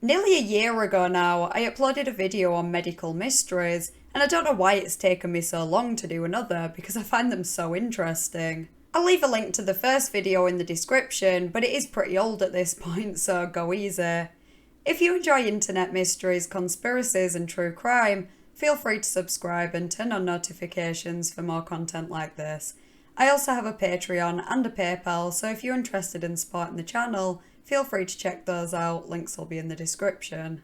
Nearly a year ago now, I uploaded a video on medical mysteries, and I don't know why it's taken me so long to do another because I find them so interesting. I'll leave a link to the first video in the description, but it is pretty old at this point, so go easy. If you enjoy internet mysteries, conspiracies, and true crime, feel free to subscribe and turn on notifications for more content like this. I also have a Patreon and a PayPal, so if you're interested in supporting the channel, feel free to check those out, links will be in the description.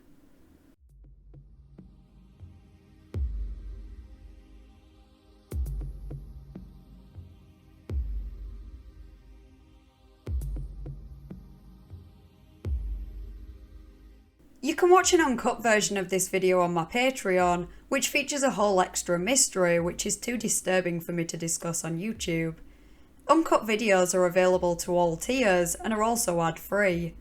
You can watch an uncut version of this video on my Patreon, which features a whole extra mystery which is too disturbing for me to discuss on YouTube. Uncut videos are available to all tiers and are also ad-free.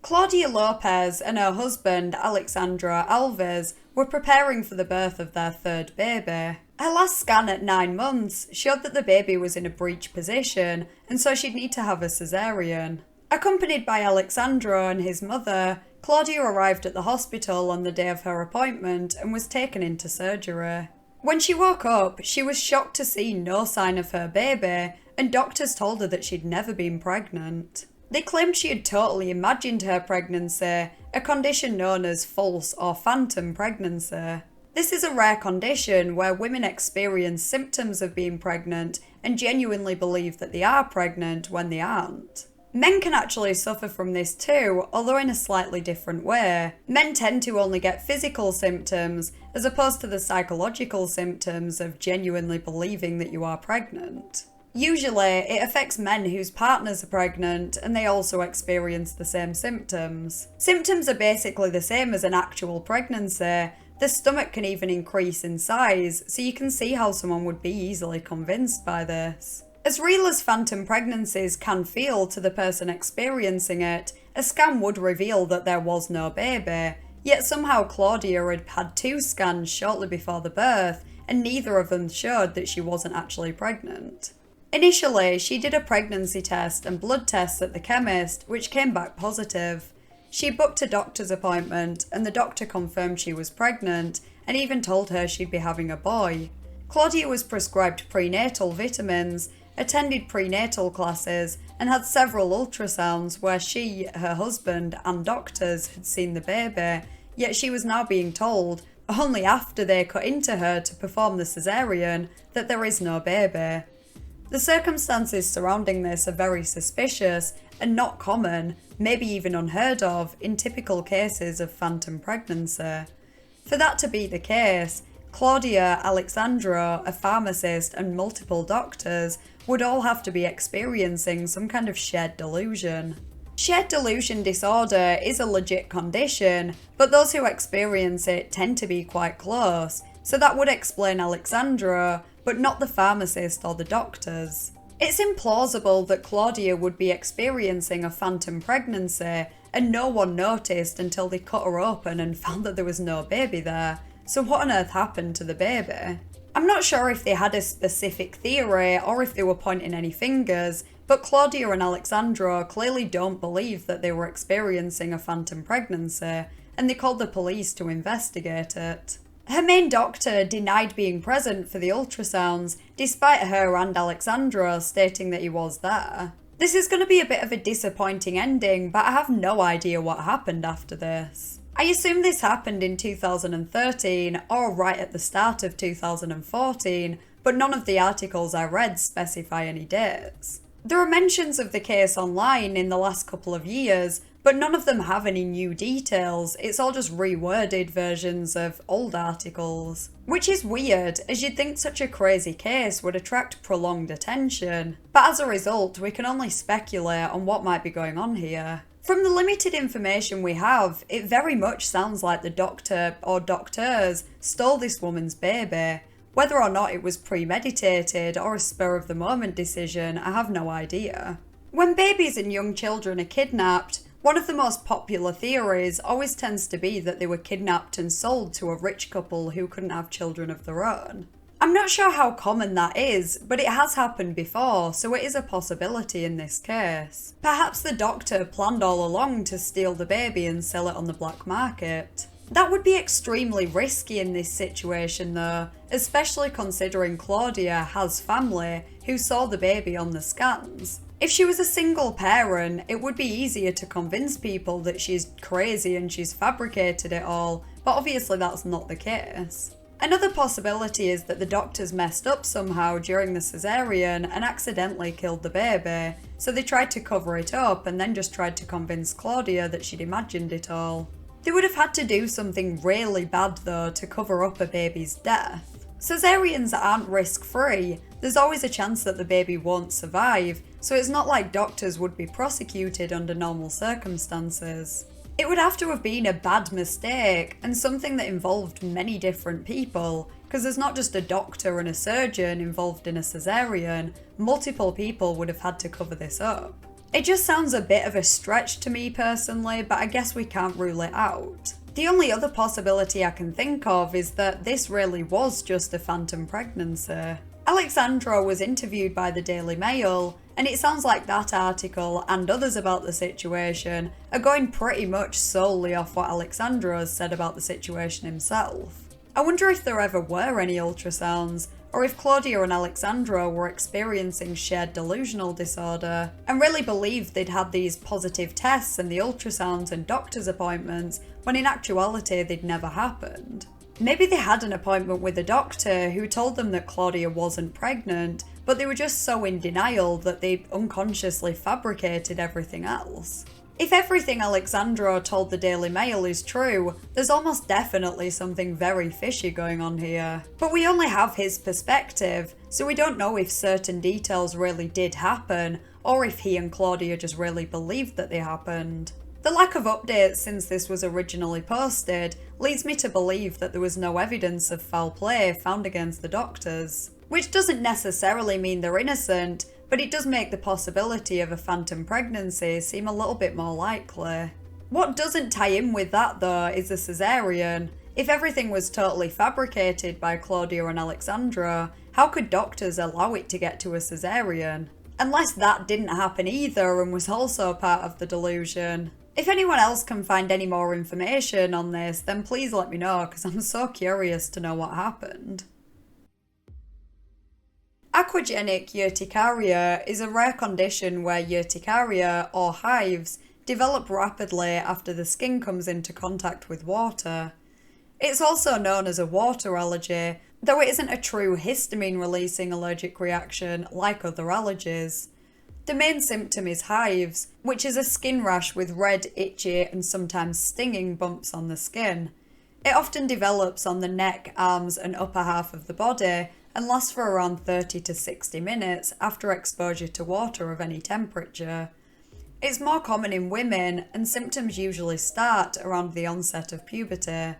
Claudia Lopez and her husband Alexandra Alves were preparing for the birth of their third baby. Her last scan at 9 months showed that the baby was in a breech position, and so she'd need to have a caesarean. Accompanied by Alexandra and his mother, Claudia arrived at the hospital on the day of her appointment and was taken into surgery. When she woke up, she was shocked to see no sign of her baby, and doctors told her that she'd never been pregnant. They claimed she had totally imagined her pregnancy, a condition known as false or phantom pregnancy. This is a rare condition where women experience symptoms of being pregnant and genuinely believe that they are pregnant when they aren't. Men can actually suffer from this too, although in a slightly different way. Men tend to only get physical symptoms, as opposed to the psychological symptoms of genuinely believing that you are pregnant. Usually, it affects men whose partners are pregnant, and they also experience the same symptoms. Symptoms are basically the same as an actual pregnancy. The stomach can even increase in size, so you can see how someone would be easily convinced by this. As real as phantom pregnancies can feel to the person experiencing it, a scan would reveal that there was no baby, yet somehow Claudia had had 2 scans shortly before the birth, and neither of them showed that she wasn't actually pregnant. Initially, she did a pregnancy test and blood tests at the chemist, which came back positive. She booked a doctor's appointment, and the doctor confirmed she was pregnant, and even told her she'd be having a boy. Claudia was prescribed prenatal vitamins, attended prenatal classes, and had several ultrasounds where she, her husband, and doctors had seen the baby, yet she was now being told, only after they cut into her to perform the caesarean, that there is no baby. The circumstances surrounding this are very suspicious and not common, maybe even unheard of, in typical cases of phantom pregnancy. For that to be the case, Claudia, Alexandra, a pharmacist, and multiple doctors would all have to be experiencing some kind of shared delusion. Shared delusion disorder is a legit condition, but those who experience it tend to be quite close, so that would explain Alexandra, but not the pharmacist or the doctors. It's implausible that Claudia would be experiencing a phantom pregnancy and no one noticed until they cut her open and found that there was no baby there. So what on earth happened to the baby? I'm not sure if they had a specific theory or if they were pointing any fingers, but Claudia and Alexandra clearly don't believe that they were experiencing a phantom pregnancy, and they called the police to investigate it. Her main doctor denied being present for the ultrasounds, despite her and Alexandra stating that he was there. This is going to be a bit of a disappointing ending, but I have no idea what happened after this. I assume this happened in 2013 or right at the start of 2014, but none of the articles I read specify any dates. There are mentions of the case online in the last couple of years, but none of them have any new details. It's all just reworded versions of old articles. Which is weird, as you'd think such a crazy case would attract prolonged attention. But as a result, we can only speculate on what might be going on here. From the limited information we have, it very much sounds like the doctor or doctors stole this woman's baby. Whether or not it was premeditated or a spur-of-the-moment decision, I have no idea. When babies and young children are kidnapped, one of the most popular theories always tends to be that they were kidnapped and sold to a rich couple who couldn't have children of their own. I'm not sure how common that is, but it has happened before, so it is a possibility in this case. Perhaps the doctor planned all along to steal the baby and sell it on the black market. That would be extremely risky in this situation though, especially considering Claudia has family who saw the baby on the scans. If she was a single parent, it would be easier to convince people that she's crazy and she's fabricated it all, but obviously that's not the case. Another possibility is that the doctors messed up somehow during the cesarean and accidentally killed the baby, so they tried to cover it up and then just tried to convince Claudia that she'd imagined it all. They would have had to do something really bad though to cover up a baby's death. Cesareans aren't risk-free, there's always a chance that the baby won't survive, so it's not like doctors would be prosecuted under normal circumstances. It would have to have been a bad mistake, and something that involved many different people, because there's not just a doctor and a surgeon involved in a cesarean, multiple people would have had to cover this up. It just sounds a bit of a stretch to me personally, but I guess we can't rule it out. The only other possibility I can think of is that this really was just a phantom pregnancy. Alexandra was interviewed by the Daily Mail, and it sounds like that article and others about the situation are going pretty much solely off what Alexandra has said about the situation himself. I wonder if there ever were any ultrasounds, or if Claudia and Alexandra were experiencing shared delusional disorder and really believed they'd had these positive tests and the ultrasounds and doctor's appointments when in actuality they'd never happened. Maybe they had an appointment with a doctor who told them that Claudia wasn't pregnant, but they were just so in denial that they unconsciously fabricated everything else. If everything Alexandra told the Daily Mail is true, there's almost definitely something very fishy going on here. But we only have his perspective, so we don't know if certain details really did happen, or if he and Claudia just really believed that they happened. The lack of updates since this was originally posted leads me to believe that there was no evidence of foul play found against the doctors. Which doesn't necessarily mean they're innocent, but it does make the possibility of a phantom pregnancy seem a little bit more likely. What doesn't tie in with that though is the cesarean. If everything was totally fabricated by Claudia and Alexandra, how could doctors allow it to get to a cesarean? Unless that didn't happen either and was also part of the delusion. If anyone else can find any more information on this, then please let me know, because I'm so curious to know what happened. Aquagenic urticaria is a rare condition where urticaria, or hives, develop rapidly after the skin comes into contact with water. It's also known as a water allergy, though it isn't a true histamine-releasing allergic reaction like other allergies. The main symptom is hives, which is a skin rash with red, itchy, and sometimes stinging bumps on the skin. It often develops on the neck, arms, and upper half of the body, and lasts for around 30 to 60 minutes after exposure to water of any temperature. It's more common in women, and symptoms usually start around the onset of puberty.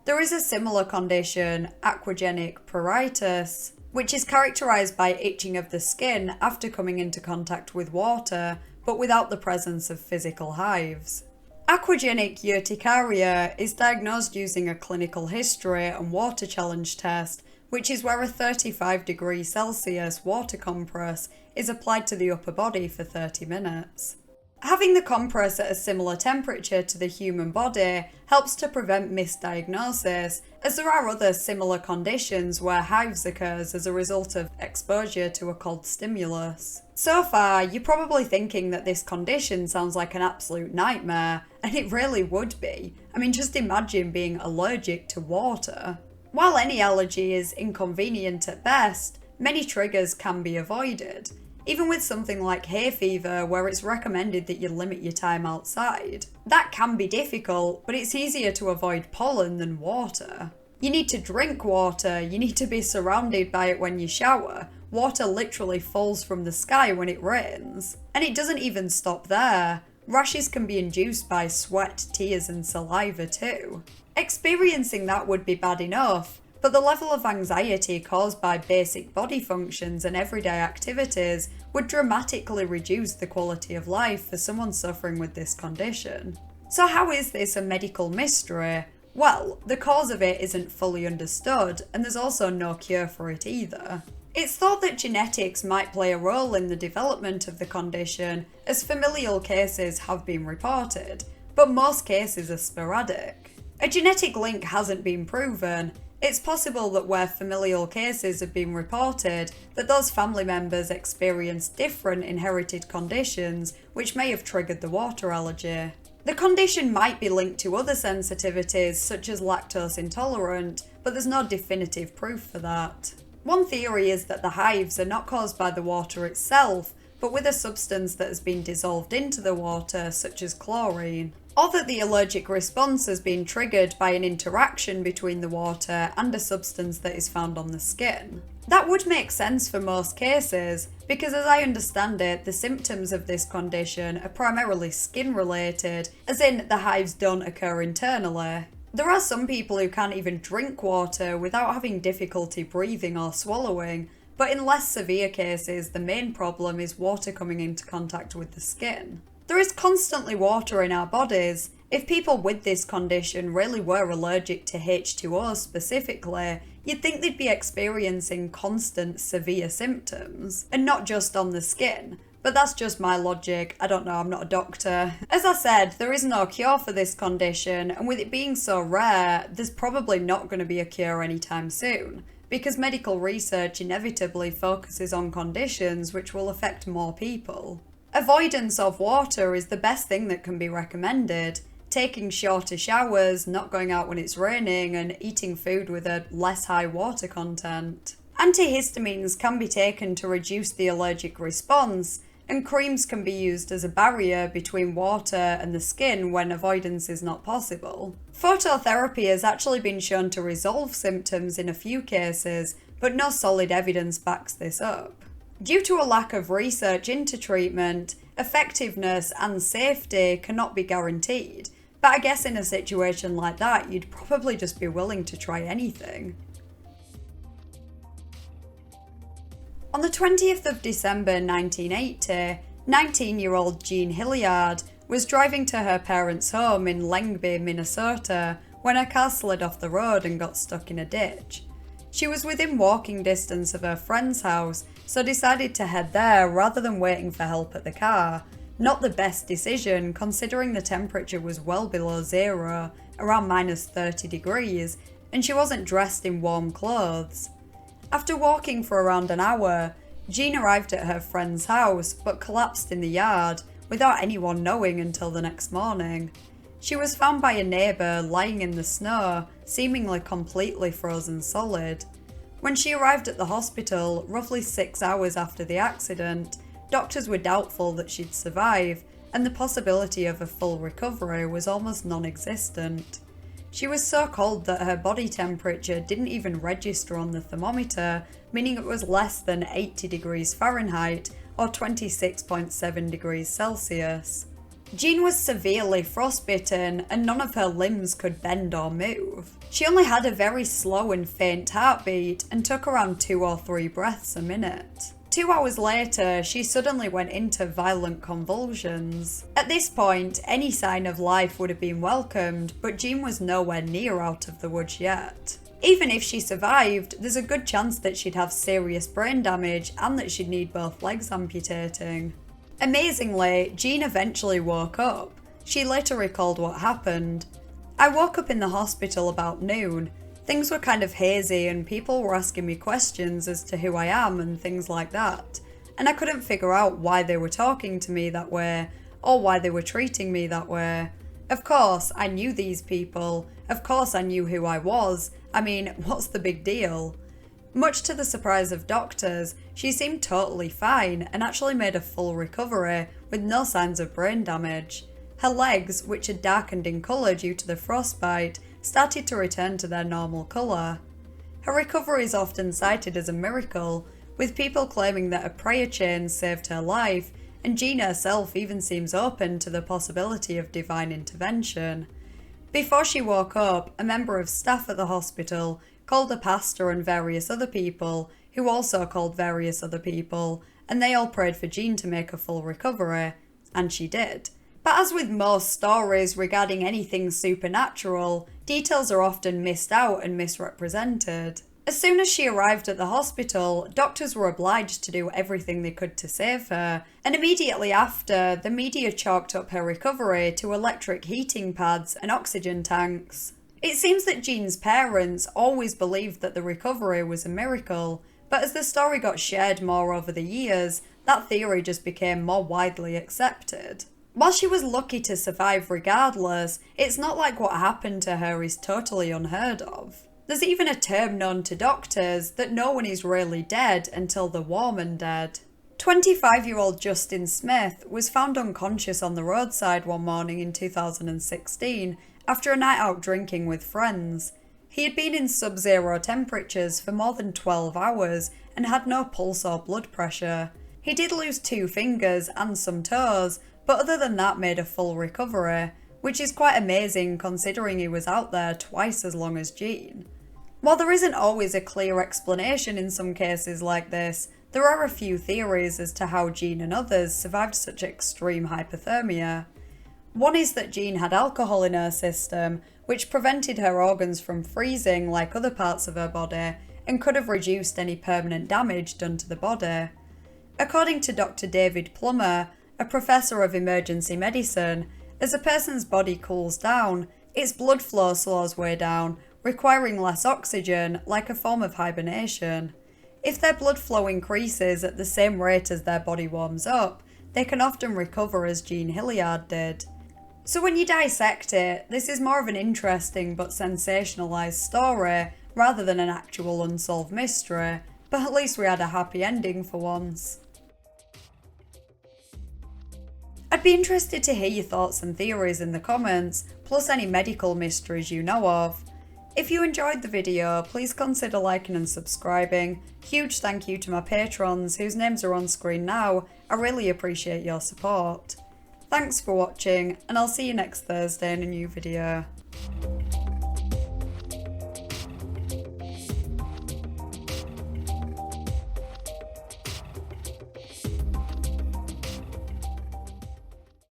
There is a similar condition, aquagenic pruritus, which is characterised by itching of the skin after coming into contact with water, but without the presence of physical hives. Aquagenic urticaria is diagnosed using a clinical history and water challenge test, which is where a 35°C water compress is applied to the upper body for 30 minutes. Having the compress at a similar temperature to the human body helps to prevent misdiagnosis, as there are other similar conditions where hives occurs as a result of exposure to a cold stimulus. So far, you're probably thinking that this condition sounds like an absolute nightmare, and it really would be. I mean, just imagine being allergic to water. While any allergy is inconvenient at best, many triggers can be avoided. Even with something like hay fever, where it's recommended that you limit your time outside. That can be difficult, but it's easier to avoid pollen than water. You need to drink water, you need to be surrounded by it when you shower. Water literally falls from the sky when it rains. And it doesn't even stop there. Rashes can be induced by sweat, tears, and saliva too. Experiencing that would be bad enough, but the level of anxiety caused by basic body functions and everyday activities would dramatically reduce the quality of life for someone suffering with this condition. So how is this a medical mystery? Well, the cause of it isn't fully understood, and there's also no cure for it either. It's thought that genetics might play a role in the development of the condition, as familial cases have been reported, but most cases are sporadic. A genetic link hasn't been proven. It's possible that where familial cases have been reported, that those family members experience different inherited conditions which may have triggered the water allergy. The condition might be linked to other sensitivities such as lactose intolerant, but there's no definitive proof for that. One theory is that the hives are not caused by the water itself, but with a substance that has been dissolved into the water, such as chlorine, or that the allergic response has been triggered by an interaction between the water and a substance that is found on the skin. That would make sense for most cases, because as I understand it, the symptoms of this condition are primarily skin related, as in the hives don't occur internally. There are some people who can't even drink water without having difficulty breathing or swallowing, but in less severe cases, the main problem is water coming into contact with the skin. There is constantly water in our bodies. If people with this condition really were allergic to H2O specifically, you'd think they'd be experiencing constant severe symptoms, and not just on the skin. But that's just my logic. I don't know, I'm not a doctor. As I said, there is no cure for this condition, and with it being so rare, there's probably not going to be a cure anytime soon, because medical research inevitably focuses on conditions which will affect more people. Avoidance of water is the best thing that can be recommended. Taking shorter showers, not going out when it's raining, and eating food with a less high water content. Antihistamines can be taken to reduce the allergic response, and creams can be used as a barrier between water and the skin when avoidance is not possible. Phototherapy has actually been shown to resolve symptoms in a few cases, but no solid evidence backs this up. Due to a lack of research into treatment, effectiveness and safety cannot be guaranteed, but I guess in a situation like that, you'd probably just be willing to try anything. On the 20th of December 1980, 19-year-old Jean Hilliard was driving to her parents' home in Lengby, Minnesota, when her car slid off the road and got stuck in a ditch. She was within walking distance of her friend's house, so decided to head there rather than waiting for help at the car. Not the best decision, considering the temperature was well below zero, around minus 30 degrees, and she wasn't dressed in warm clothes. After walking for around an hour, Jean arrived at her friend's house but collapsed in the yard without anyone knowing until the next morning. She was found by a neighbour lying in the snow, seemingly completely frozen solid. When she arrived at the hospital, roughly 6 hours after the accident, doctors were doubtful that she'd survive, and the possibility of a full recovery was almost non-existent. She was so cold that her body temperature didn't even register on the thermometer, meaning it was less than 80 degrees Fahrenheit or 26.7 degrees Celsius. Jean was severely frostbitten and none of her limbs could bend or move. She only had a very slow and faint heartbeat and took around 2 or 3 breaths a minute. 2 hours later, she suddenly went into violent convulsions. At this point, any sign of life would have been welcomed, but Jean was nowhere near out of the woods yet. Even if she survived, there's a good chance that she'd have serious brain damage and that she'd need both legs amputating. Amazingly, Jean eventually woke up. She later recalled what happened. "I woke up in the hospital about noon. Things were kind of hazy and people were asking me questions as to who I am and things like that. And I couldn't figure out why they were talking to me that way or why they were treating me that way. Of course, I knew these people. Of course, I knew who I was. I mean, what's the big deal?" Much to the surprise of doctors, she seemed totally fine and actually made a full recovery with no signs of brain damage. Her legs, which had darkened in colour due to the frostbite, started to return to their normal colour. Her recovery is often cited as a miracle, with people claiming that a prayer chain saved her life, and Jean herself even seems open to the possibility of divine intervention. Before she woke up, a member of staff at the hospital called the pastor and various other people, who also called various other people, and they all prayed for Jean to make a full recovery, and she did. But as with most stories regarding anything supernatural, Details are often missed out and misrepresented. As soon as she arrived at the hospital, doctors were obliged to do everything they could to save her, and immediately after, the media chalked up her recovery to electric heating pads and oxygen tanks. It seems that Jean's parents always believed that the recovery was a miracle, but as the story got shared more over the years, that theory just became more widely accepted. While she was lucky to survive regardless, it's not like what happened to her is totally unheard of. There's even a term known to doctors that no one is really dead until they're warm and dead. 25-year-old Justin Smith was found unconscious on the roadside one morning in 2016 after a night out drinking with friends. He had been in sub-zero temperatures for more than 12 hours and had no pulse or blood pressure. He did lose 2 fingers and some toes, but other than that made a full recovery, which is quite amazing considering he was out there twice as long as Jean. While there isn't always a clear explanation in some cases like this, there are a few theories as to how Jean and others survived such extreme hypothermia. One is that Jean had alcohol in her system, which prevented her organs from freezing like other parts of her body and could have reduced any permanent damage done to the body. According to Dr. David Plummer, a professor of emergency medicine, as a person's body cools down, its blood flow slows way down, requiring less oxygen, like a form of hibernation. If their blood flow increases at the same rate as their body warms up, they can often recover as Jean Hilliard did. So when you dissect it, this is more of an interesting but sensationalised story rather than an actual unsolved mystery, but at least we had a happy ending for once. I'd be interested to hear your thoughts and theories in the comments, plus any medical mysteries you know of. If you enjoyed the video, please consider liking and subscribing. Huge thank you to my patrons whose names are on screen now. I really appreciate your support. Thanks for watching, and I'll see you next Thursday in a new video.